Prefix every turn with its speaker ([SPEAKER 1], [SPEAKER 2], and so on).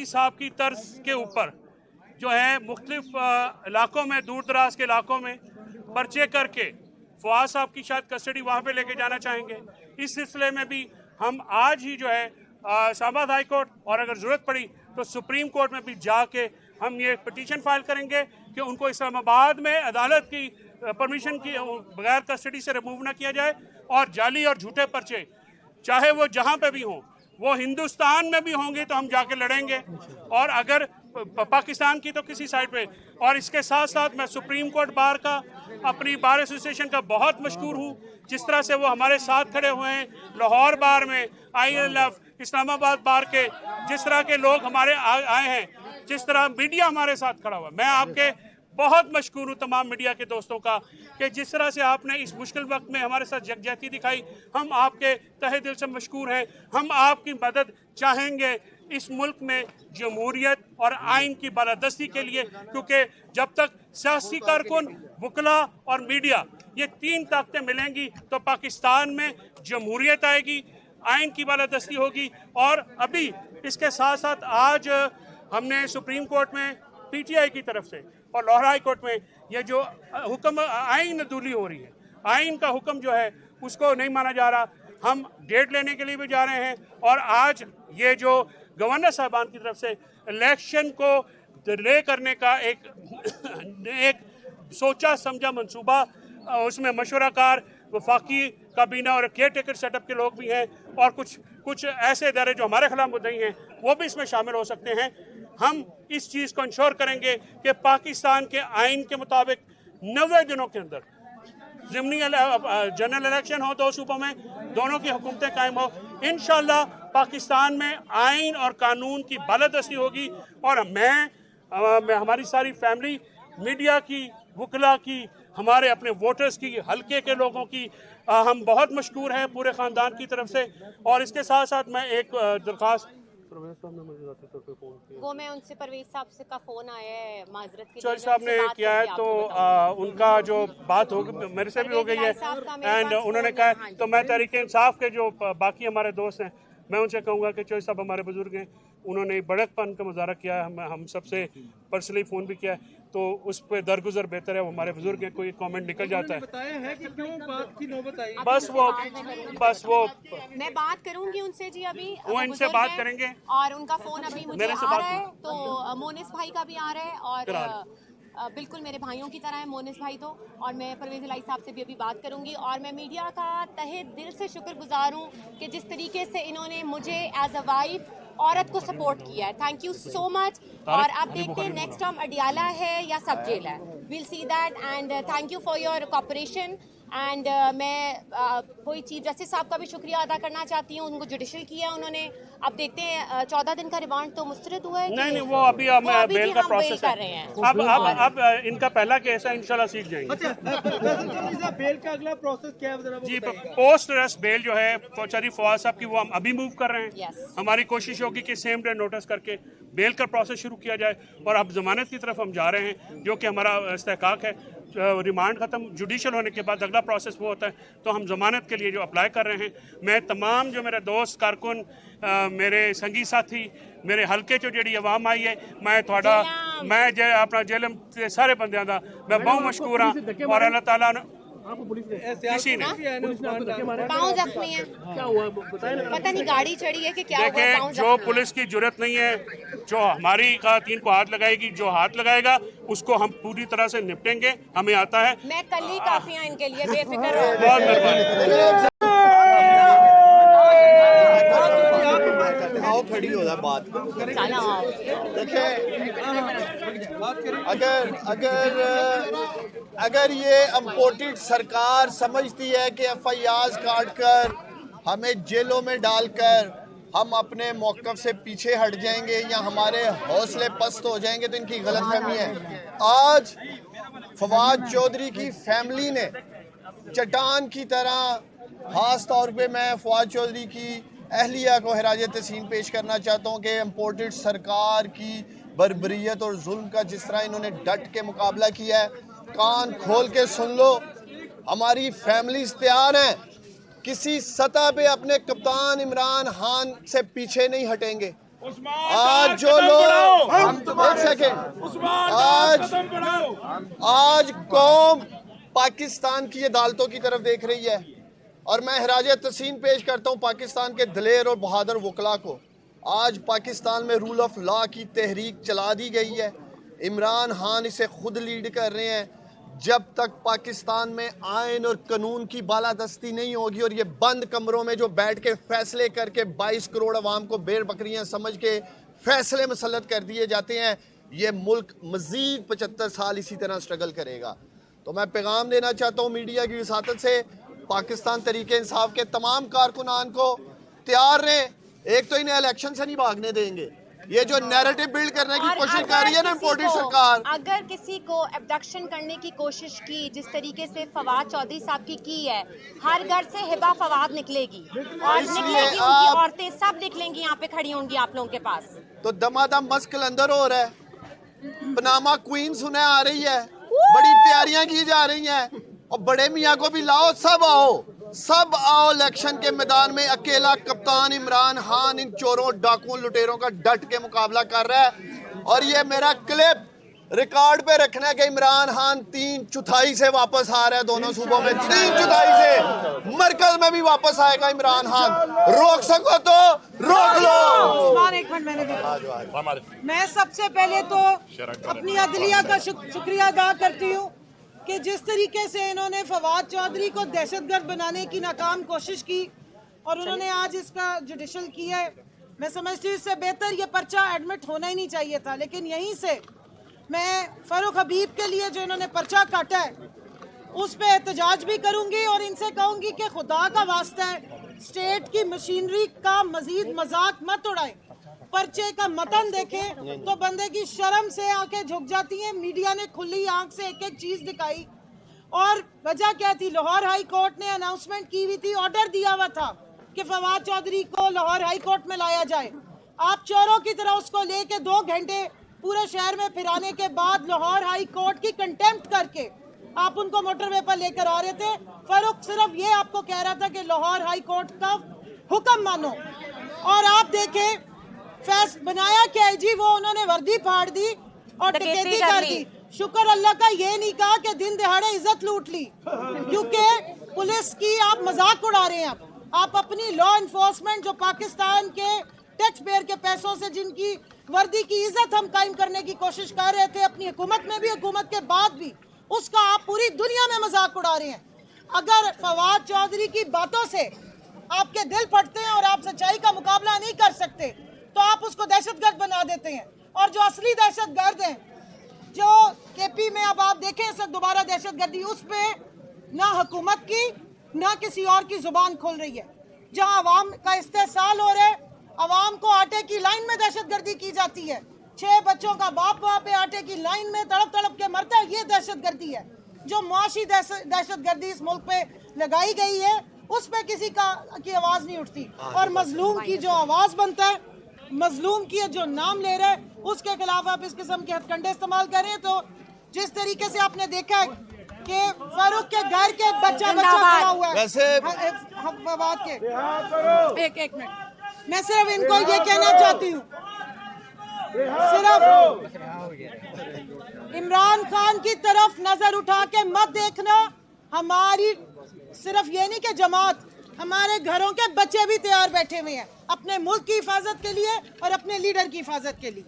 [SPEAKER 1] साहब की तर्ज के ऊपर जो है मुख्तलिफ इलाकों में, दूर दराज के इलाकों में पर्चे करके फवाद साहब की शायद कस्टडी वहाँ पे लेके जाना चाहेंगे। इस सिलसिले में भी हम आज ही जो है इस्लामाबाद हाई कोर्ट और अगर ज़रूरत पड़ी तो सुप्रीम कोर्ट में भी जाके हम ये पिटीशन फाइल करेंगे कि उनको इस्लामाबाद में अदालत की परमिशन की बगैर कस्टडी से रिमूव ना किया जाए और जाली और झूठे पर्चे चाहे वो जहाँ पे भी हों, वो हिंदुस्तान में भी होंगे तो हम जाके लड़ेंगे और अगर पाकिस्तान की तो किसी साइड पे। और इसके साथ साथ मैं सुप्रीम कोर्ट बार का, अपनी बार एसोसिएशन का बहुत मशकूर हूँ जिस तरह से वो हमारे साथ खड़े हुए हैं। लाहौर बार में, ILF, इस्लामाबाद बार के जिस तरह के लोग हमारे आए हैं, जिस तरह मीडिया हमारे साथ खड़ा हुआ, मैं आपके बहुत मशकूर हूँ तमाम मीडिया के दोस्तों का कि जिस तरह से आपने इस मुश्किल वक्त में हमारे साथ यकजहती दिखाई। हम आपके तहे दिल से मशकूर हैं। हम आपकी मदद चाहेंगे इस मुल्क में जमहूरियत और आइन की बालादस्ती के लिए, क्योंकि जब तक सियासी कारकुन, वकला और मीडिया ये तीन ताकतें मिलेंगी तो पाकिस्तान में जमहूरियत आएगी, आइन की बालादस्ती होगी। और अभी इसके साथ साथ आज हमने सुप्रीम कोर्ट में PTI की तरफ से और लाहौर हाई कोर्ट में ये जो हुक्म आइन अदूली हो रही है, आइन का हुक्म जो है उसको नहीं माना जा रहा। हम डेट लेने के लिए भी जा रहे हैं और आज ये जो गवर्नर साहबान की तरफ से इलेक्शन को डिले करने का एक सोचा समझा मंसूबा, उसमें मशवराकार वफाकी काबीना और केयर टेकर सेटअप के लोग भी हैं और कुछ ऐसे इदारे जो हमारे खिलाफ मुद्दई हैं वो भी इसमें शामिल हो सकते हैं। हम इस चीज़ को इंश्योर करेंगे कि पाकिस्तान के आइन के मुताबिक 90 दिनों के अंदर ज़िमनी जनरल इलेक्शन हो, 2 सूबों में दोनों की हुकूमतें कायम हो। इंशाल्लाह पाकिस्तान में आइन और कानून की बालादस्ती होगी। और मैं हमारी सारी फैमिली, मीडिया की, वकला की, हमारे अपने वोटर्स की, हल्के के लोगों की हम बहुत मशकूर हैं पूरे ख़ानदान की तरफ से। और इसके साथ साथ मैं एक दरख्वास्त
[SPEAKER 2] वो मैं उनसे परवेज साहब से का फोन आया है माजरत के लिए,
[SPEAKER 1] चौधरी साहब ने किया है तो उनका जो बात होगी मेरे से भी हो गई है एंड उन्होंने कहा है तो मैं तहरीक इंसाफ के जो बाकी हमारे दोस्त हैं मैं उनसे कहूँगा कि चौधरी साहब हमारे बुजुर्ग हैं, उन्होंने बड़कपन का मुजाहरा किया है, हम सबसे पर्सनली फ़ोन भी किया है, तो उस पर दरगुजर बेहतर है, वो हमारे बुजुर्ग हैं, कोई कमेंट निकल जाता है। बताया है कि क्यों बात की नौबत आई? बस वो
[SPEAKER 2] मैं बात करूंगी उनसे जी, अभी
[SPEAKER 1] वो इनसे बात करेंगे
[SPEAKER 2] और उनका फ़ोन अभी मुझे आ रहा है तो मोनिस भाई का भी आ रहा है और बिल्कुल मेरे भाइयों की तरह है मोनिस भाई तो। और मैं परवेज़ इलाही साहब से भी अभी बात करूंगी और मैं मीडिया का तहे दिल से शुक्रगुजार हूँ कि जिस तरीके से इन्होंने मुझे एज अ वाइफ औरत को सपोर्ट किया है। Thank you so much. और अब देखते हैं नेक्स्ट टर्म अडियाला है या सब जेल है, we'll see that and thank you for your cooperation. And मैं कोई चीफ जस्टिस साहब का भी शुक्रिया अदा करना चाहती हूँ, उनको जुडिशल किया उन्होंने। अब देखते हैं 14 दिन का रिमांड तो मुस्तरद हुआ है।
[SPEAKER 1] नहीं वो अभी बेल का प्रोसेस
[SPEAKER 2] कर रहे हैं।
[SPEAKER 1] अब इनका पहला केस है, इंशाल्लाह सीख जाएंगे।
[SPEAKER 3] अच्छा, बेल का अगला प्रोसेस क्या है
[SPEAKER 1] जी? पोस्ट अरेस्ट बेल जो है चौधरी फवाद साहब की वो हम अभी मूव कर रहे हैं। हमारी कोशिश होगी कि सेम डे नोटिस करके बेल का प्रोसेस शुरू किया जाए और अब जमानत की तरफ हम जा रहे हैं जो कि हमारा इस्तेहकाक है। रिमांड ख़त्म जुडिशल होने के बाद अगला प्रोसेस वो होता है, तो हम जमानत के लिए जो अप्लाई कर रहे हैं। मैं तमाम जो मेरे दोस्त कारकुन, मेरे संगी साथी, मेरे हल्के चो जी आवाम आई है, मैं अपना जेलम के सारे बंदियां दा मैं बहुत मशकूर हाँ। और अल्लाह ताला किसी ने
[SPEAKER 2] पाँव जख्मी है, पता नहीं गाड़ी चढ़ी है कि क्या हुआ।
[SPEAKER 1] देखें, जो पुलिस की जरूरत नहीं है, जो हमारी खातन को हाथ लगाएगी, जो हाथ लगाएगा उसको हम पूरी तरह से निपटेंगे, हमें आता है।
[SPEAKER 2] मैं कल ही काफी हूँ इनके लिए, बेफिक्र रहो।
[SPEAKER 1] बहुत मेहरबानी।
[SPEAKER 4] खड़ी हो बात देखिए, अगर ये इम्पोर्टेड सरकार समझती है कि FIRs काट कर हमें जेलों में डालकर हम अपने मौक़िफ़ से पीछे हट जाएंगे या हमारे हौसले पस्त हो जाएंगे तो इनकी गलतफहमी है। आज फवाद चौधरी की फैमिली ने चट्टान की तरह, ख़ास तौर पे मैं फवाद चौधरी की अहलिया को खराज तहसीन पेश करना चाहता हूँ कि इम्पोर्टेड सरकार की बर्बरियत और जुल्म का जिस तरह इन्होंने डट के मुकाबला किया है, कान खोल के सुन लो। हमारी फैमिलीज तैयार हैं, किसी सतह पे अपने कप्तान इमरान खान से पीछे नहीं हटेंगे। आज जो लोग सेकेंड, आज कौम पाकिस्तान की अदालतों की तरफ देख रही है और मैं खराज तहसीन पेश करता हूं पाकिस्तान के दलेर और बहादुर वकला को। आज पाकिस्तान में रूल ऑफ लॉ की तहरीक चला दी गई है। इमरान खान इसे खुद लीड कर रहे हैं। जब तक पाकिस्तान में आइन और कानून की बालादस्ती नहीं होगी और ये बंद कमरों में जो बैठ के फैसले करके 22 करोड़ अवाम को बेर बकरियां समझ के फैसले मुसल्लत कर दिए जाते हैं, ये मुल्क मजीद 75 साल इसी तरह स्ट्रगल करेगा। तो मैं पैगाम देना चाहता हूँ मीडिया की वसातत से पाकिस्तान तरीके इंसाफ के तमाम कारकुनान को तैयार रहें। एक तो इन्हें इलेक्शन से नहीं भागने देंगे। ये जो नैरेटिव बिल्ड करने की कोशिश कर रही है ना इम्पोर्टेड सरकार,
[SPEAKER 2] अगर किसी को एब्डक्शन करने की कोशिश की जिस तरीके से फवाद चौधरी साहब की है, हर घर से हिबा फवाद निकलेगी और निकलेगी, उनकी औरतें सब निकलेंगी, यहाँ पे खड़ी होंगी आप लोगों के पास।
[SPEAKER 4] तो दमादम मस्क अंदर हो रहा है। पनामा क्वीन सुने आ रही है, बड़ी तैयारियां की जा रही हैं और बड़े मियाँ को भी लाओ, सब आओ इलेक्शन के मैदान में। अकेला कप्तान इमरान खान इन चोरों, डाकुओं, लुटेरों का डट के मुकाबला कर रहा है। और ये मेरा क्लिप रिकॉर्ड पे रखना कि इमरान खान 3/4 से वापस आ रहा है दोनों सूबों में, 3/4 से। मरकज में भी वापस आएगा इमरान खान। रोक सको तो रोक लो।
[SPEAKER 5] एक मिनट, मैंने मैं सबसे पहले तो अपनी अदलिया का शुक्रिया अदा करती हूँ कि जिस तरीके से इन्होंने फवाद चौधरी को दहशतगर्द बनाने की नाकाम कोशिश की और उन्होंने आज इसका जुडिशल किया है। मैं समझती हूँ इससे बेहतर ये पर्चा एडमिट होना ही नहीं चाहिए था। लेकिन यहीं से मैं फारूक हबीब के लिए जो इन्होंने पर्चा काटा है उस पे एहतजाज भी करूंगी और इनसे कहूंगी कि खुदा का वास्ता है, स्टेट की मशीनरी का मजीद मजाक मत उड़ाए। पर्चे का मतन देखें तो बंदे की शर्म से आंखें झुक जाती हैं। मीडिया ने खुली आंख से एक एक चीज दिखाई और वजह क्या थी? लाहौर हाई कोर्ट ने अनाउंसमेंट की हुई थी, ऑर्डर दिया हुआ था कि फवाद चौधरी को लाहौर हाई कोर्ट में लाया जाए। आप चोरों की तरह उसको लेके 2 घंटे पूरे शहर में फिराने के बाद लाहौर हाई कोर्ट की कंटेम्प्ट करके आप उनको मोटरवे पर लेकर आ रहे थे। फारूक सिर्फ ये आपको कह रहा था कि लाहौर हाई कोर्ट का हुक्म मानो और आप देखें बनाया क्या है जी, वो उन्होंने वर्दी फाड़ दी और डकैती कर दी। शुक्र अल्लाह का ये नहीं कहा कि दिन दिहाड़े इज्जत लूट ली, क्योंकि पुलिस की आप मजाक उड़ा रहे हैं। आप अपनी लॉ इन्फोर्समेंट जो पाकिस्तान के टैक्स पेयर के पैसों से जिनकी वर्दी की इज्जत हम कायम करने की कोशिश कर रहे थे अपनी हुकूमत में भी, हुकूमत के बाद भी, उसका आप पूरी दुनिया में मजाक उड़ा रहे हैं। अगर फवाद चौधरी की बातों से आपके दिल फटते हैं और आप सच्चाई का मुकाबला नहीं कर सकते तो आप उसको दहशतगर्द बना देते हैं। और जो असली दहशतगर्द हैं, जो केपी में अब आप देखें इस दोबारा दहशतगर्दी, उस पे ना हुकूमत की ना किसी और की जुबान खुल रही है। जहां आवाम का इस्तेसाल हो रहा है, आवाम को आटे की लाइन में दहशतगर्दी की जाती है। 6 बच्चों का बाप वहाँ पे आटे की लाइन में तड़प तड़प के मरता है, ये दहशतगर्दी है। जो मुआशी दहशतगर्दी इस मुल्क पे लगाई गई है उस पे किसी की आवाज नहीं उठती। और मजलूम की जो आवाज बनता है, मजलूम की जो नाम ले रहा है, उसके खिलाफ आप इस किस्म के हथकंडे इस्तेमाल करें। तो जिस तरीके से आपने देखा है कि फारूक के घर के बच्चा खड़ा हुआ है फवाद के, एक मिनट, मैं सिर्फ इनको ये कहना चाहती हूँ, सिर्फ इमरान खान की तरफ नजर उठा के मत देखना। हमारी सिर्फ ये नहीं कि जमात, हमारे घरों के बच्चे भी तैयार बैठे हुए हैं अपने मुल्क की हिफाजत के लिए और अपने लीडर की हिफाजत के लिए।